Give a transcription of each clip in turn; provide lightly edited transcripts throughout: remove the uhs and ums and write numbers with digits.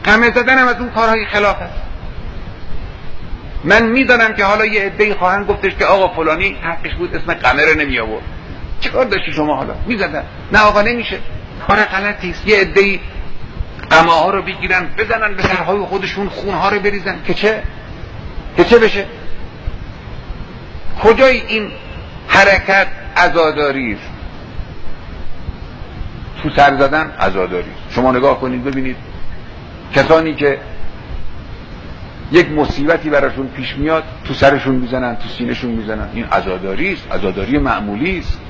قمه زدن هم از اون کارهای خلاف است. من میدانم که حالا یه عده‌ای خواهند گفتش که آقا فلانی حقش بود اسم قمه رو نمی آورد. چه کار داشتی شما حالا؟ میزدن. نه آقا نمیشه. کار غلطی است. یه عده‌ای قمه ها رو بگیرن بزنن به سرهای خودشون، خون ها رو بریزن که چه بشه؟ کجای این حرکت عزاداری است؟ تو سر زدن عزاداری است. شما نگاه کنید ببینید کسانی که یک مصیبتی براشون پیش میاد تو سرشون میزنن، تو سینه‌شون میزنن. این عزاداری است، عزاداری معمولی است.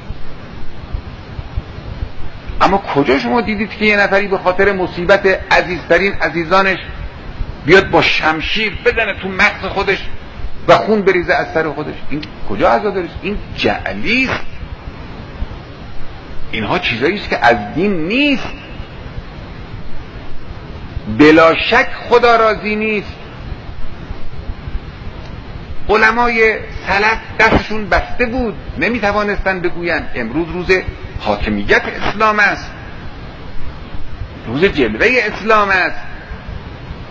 اما کجا شما دیدید که یه نفری به خاطر مصیبت عزیزترین عزیزانش بیاد با شمشیر بزنه تو مغز خودش و خون بریزه از سر خودش؟ این کجا عزاداری است؟ این جعلی است. اینها چیزایی است که از دین نیست. بلا شک خدا راضی نیست. علمای سلف دستشون بسته بود، نمیتوانستن بگویند امروز روز حاکمیت اسلام است، روز جلوه اسلام است،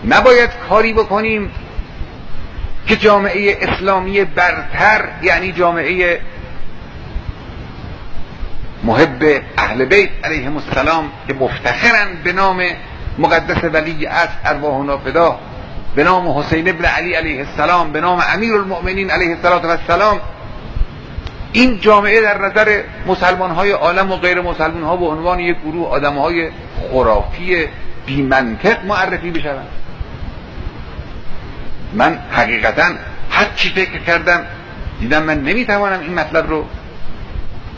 نباید کاری بکنیم که جامعه اسلامی برتر، یعنی جامعه محب اهل بیت علیهم السلام که مفتخرند به نام مقدس ولی عصر ارواحنا فدا، به نام حسین ابن علی علیه السلام، به نام امیرالمؤمنین علیه السلام، این جامعه در نظر مسلمان های عالم و غیر مسلمان ها به عنوان یک گروه آدم های خرافی بی منطق معرفی بشوند. من حقیقتا هر چی فکر کردم دیدم من نمیتوانم این مطلب رو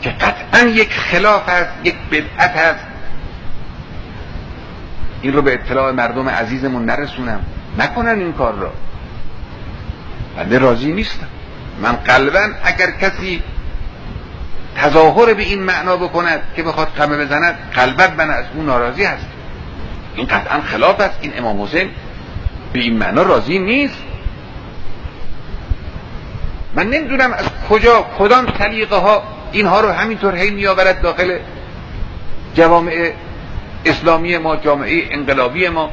که قطعا یک خلاف است، یک بدعت است، این رو به اطلاع مردم عزیزمون نرسونم، نکنن این کار را. بنده راضی نیستم. من قلبا اگر کسی تظاهر به این معنا بکند که بخواد قمه بزند، قلبا من از اون ناراضی هست. این قطعا خلاف است. این امام حسین به این معنا راضی نیست. من نمیدونم از کدام سلیقه ها اینها رو همینطور هی میآورد داخل جوامع اسلامی ما، جامعه انقلابی ما.